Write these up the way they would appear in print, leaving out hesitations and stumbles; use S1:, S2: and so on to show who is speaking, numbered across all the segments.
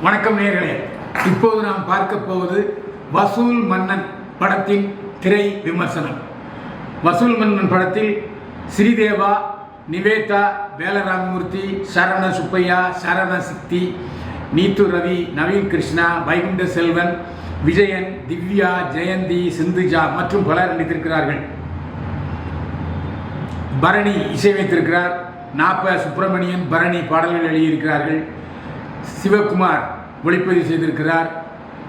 S1: வணக்கம் நேயர்களே, இப்போது நாம் பார்க்க போவது வசூல் மன்னன் படத்தின் திரை விமர்சனம். வசூல் மன்னன் படத்தில் ஸ்ரீதேவா, நிவேதா, வேலராமமூர்த்தி, சரண சுப்பையா, சரண சித்தி, நீத்து ரவி, நவீன் கிருஷ்ணா, வைகுண்ட செல்வன், விஜயன், திவ்யா, ஜெயந்தி, சிந்துஜா மற்றும் பலர் நடித்திருக்கிறார்கள். பரணி இசையமைத்திருக்கிறார். சுப்பிரமணியன், பரணி பாடல்கள் எழுதியிருக்கிறார்கள். சிவகுமார் ஒளிப்பதிவு செய்திருக்கிறார்.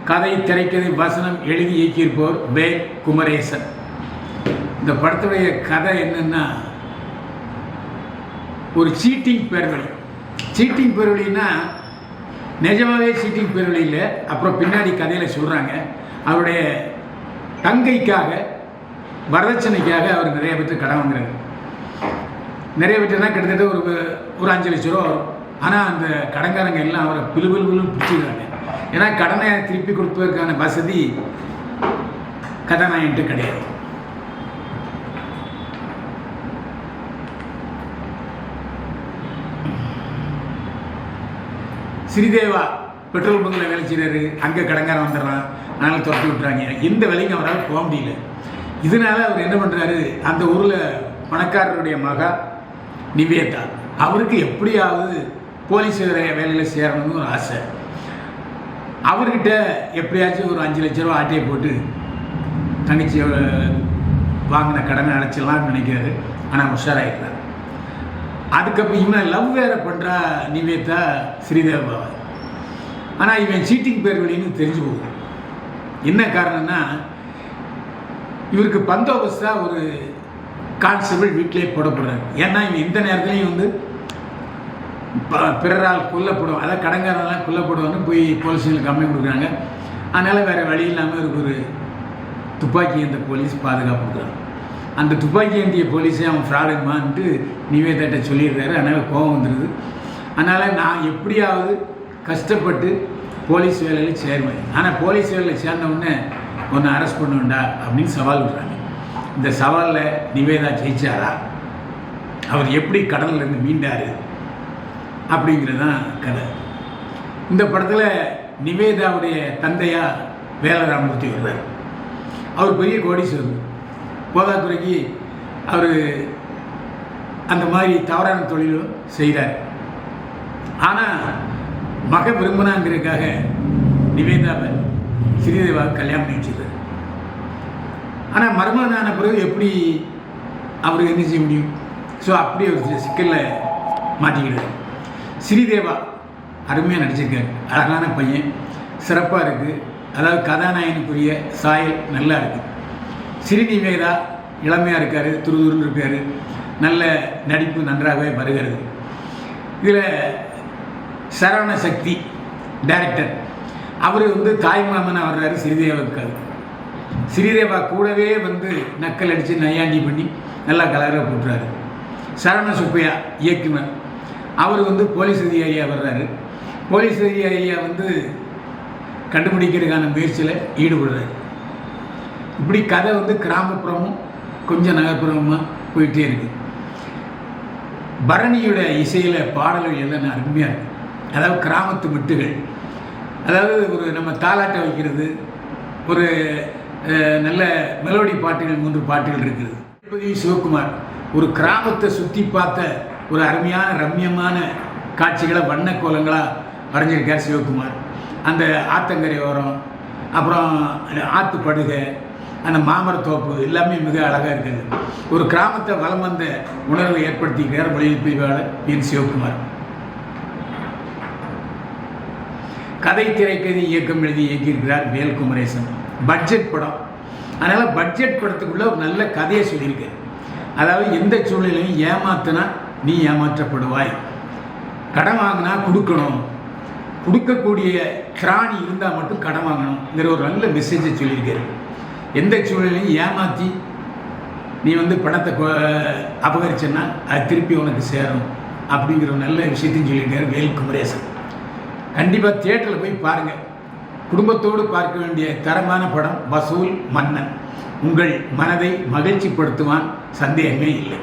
S1: கதை, திரைக்கதை, வசனம் எழுதி இயக்கியிருப்பவர் வேல் குமரேசன். இந்த படத்துடைய கதை என்னன்னா, ஒரு சீட்டிங் பேர்வழி. சீட்டிங் பேர்வழின்னா நிஜமாவே சீட்டிங் பேர்வழி இல்லை. அப்புறம் பின்னாடி கதையில் சொல்கிறாங்க, அவருடைய தங்கைக்காக வரதட்சணைக்காக அவர் நிறைய பேருக்கு கடன் வாங்குறாரு. நிறைய பேர்னா கிட்டத்தட்ட ஒரு 5 லட்ச ரூபா வரும். ஆனால் அந்த கடன்காரங்க எல்லாம் அவரை பிலுபிலுன்னு பிடிச்சிக்கிறாங்க. ஏன்னா கடனை திருப்பி கொடுப்பதற்கான வசதி கதாநாயகன்ட்டு கிடையாது. ஸ்ரீதேவா பெட்ரோல் பங்கில் வேலை செய்கிறாரு. அங்கே கடன்காரன் வந்துடுறான், அதனால் துரத்தி விட்டுறாங்க. எந்த வேலைக்கும் அவரால் போக முடியல. இதனால அவர் என்ன பண்ணுறாரு, அந்த ஊரில் பணக்காரருடைய மகா நிவேதா, அவருக்கு எப்படியாவது போலீஸ் வேலையில் சேரணும்னு ஒரு ஆசை. அவர்கிட்ட எப்படியாச்சும் ஒரு 5 லட்ச ரூபா ஆட்டையை போட்டு தங்கச்சி வாங்கின கடனை அடைச்சிடலாம்னு நினைக்கிறாரு. ஆனால் உஷாராகிடுறாரு. அதுக்கப்புறம் இவனை லவ் வேற பண்ணுறா நிவேதா ஸ்ரீதேவாவை. ஆனால் இவன் சீட்டிங் பேர் வழின்னு தெரிஞ்சு போகுது. என்ன காரணம்னா, இவருக்கு பந்தோபஸ்தாக ஒரு கான்ஸ்டபிள் வீட்டிலே போடப்படுறாரு. ஏன்னா இவன் எந்த நேரத்துலையும் பிறரால் கொல்லப்படுவோம், அதாவது கடன்காரெல்லாம் கொல்லப்படுவான்னு போய் போலீஸுங்களுக்கு கம்ப்ளைண்ட் கொடுக்குறாங்க. அதனால் வேறு வழி இல்லாமல் இவருக்கு ஒரு துப்பாக்கி ஏந்த போலீஸ் பாதுகாப்பு கொடுக்குறாங்க. அந்த துப்பாக்கி ஏந்திய போலீஸே அவன் ஃப்ராடுமான்ட்டு நிவேதாட்ட சொல்லிடுறாரு. அதனால் கோபம் வந்துடுது. அதனால் நான் எப்படியாவது கஷ்டப்பட்டு போலீஸ் வேலையில் சேருவேன், ஆனால் போலீஸ் வேலையில் சேர்ந்தவுடனே ஒன்று அரெஸ்ட் பண்ணுவேண்டா அப்படின்னு சவால் விடுறாங்க. இந்த சவாலில் நிவேதா ஜெயிச்சாரா, அவர் எப்படி கடலிருந்து மீண்டார் அப்படிங்கிறது தான் கதை. இந்த படத்தில் நிவேதாவுடைய தந்தையா வேலராமமூர்த்தி வருவார். அவர் பெரிய கோடீஸ்வரர். போதாக்குறைக்கு அவர் அந்த மாதிரி தவறான தொழிலும் செய்கிறார். ஆனால் மக விரும்பினாங்கிறதுக்காக நிவேதாவை ஸ்ரீதேவாவுக்கு கல்யாணம் பண்ணி வச்சுருக்கார். ஆனால் மருமகனான பிறகு எப்படி அவருக்கு என்ன செய்ய முடியும்? ஸோ அப்படி ஒரு சிக்கலில் மாட்டிக்கிட்டார். ஸ்ரீதேவா அருமையாக நடிச்சிருக்காரு. அழகான பையன், சிறப்பாக இருக்குது. அதாவது கதாநாயகனுக்குரிய சாயல் நல்லா இருக்குது. ஸ்ரீநிவேதா இளமையாக இருக்கார், துருதுருன்னு இருக்கார். நல்ல நடிப்பு நன்றாகவே வருகிறது. இதில் சரவண சக்தி டைரக்டர், அவர் தாய்மாமனாக வர்றாரு ஸ்ரீதேவாவுக்காக. ஸ்ரீதேவா கூடவே நக்கல் அடித்து நையாண்டி பண்ணி நல்லா கலராக போட்டுறாரு. சரண சுப்பையா இயக்குனர், அவர் போலீஸ் அதிகாரியாக வர்றாரு. போலீஸ் அதிகாரியாக கண்டுபிடிக்கிறதுக்கான முயற்சியில் ஈடுபடுறாரு. இப்படி கதை கிராமப்புறமும் கொஞ்சம் நகர்ப்புறமாக போயிட்டே இருக்குது. பரணியோட இசையில் பாடல்கள் எல்லாம் அருமையாக இருக்குது. அதாவது கிராமத்து மெட்டுகள், அதாவது நம்ம தாலாட்டை வைக்கிறது, ஒரு நல்ல மெலோடி பாட்டுகள் 3 பாட்டுகள் இருக்குது. சிவகுமார் ஒரு கிராமத்தை சுற்றி பார்த்த ஒரு அருமையான ரம்யமான காட்சிகளை வண்ண கோலங்களாக வரைஞ்சிருக்கார் சிவகுமார். அந்த ஆத்தங்கரை ஓரம், அப்புறம் ஆற்று படுகை, அந்த மாமரத்தோப்பு எல்லாமே மிக அழகாக இருக்குது. ஒரு கிராமத்தை வலம் வந்த உணர்வை ஏற்படுத்திக்கிறார் மொழிபெயர்ப்பாளர் என் சிவகுமார். கதை, திரைக்கதை, இயக்கம் எழுதி இயக்கியிருக்கிறார் வேல் குமரேசன். பட்ஜெட் படம், அதனால் பட்ஜெட் படத்துக்குள்ளே ஒரு நல்ல கதையை சொல்லியிருக்கார். அதாவது எந்த சூழ்நிலையும் ஏமாத்தினா நீ ஏமாற்றப்படுவாய், கடன் வாங்கினா கொடுக்கணும், கொடுக்கக்கூடிய திராணி இருந்தால் மட்டும் கடன் வாங்கணுங்கிற ஒரு நல்ல மெசேஜை சொல்லியிருக்காரு. எந்த சூழ்நிலையும் ஏமாற்றி நீ பணத்தை அபகரிச்சேன்னா அது திருப்பி உனக்கு சேரும் அப்படிங்கிற ஒரு நல்ல விஷயத்தையும் சொல்லியிருக்காரு வேல் குமரேசன். கண்டிப்பாக தியேட்டரில் போய் பாருங்கள். குடும்பத்தோடு பார்க்க வேண்டிய தரமான படம் வசூல் மன்னன். உங்கள் மனதை மகிழ்ச்சிப்படுத்துவான், சந்தேகமே இல்லை.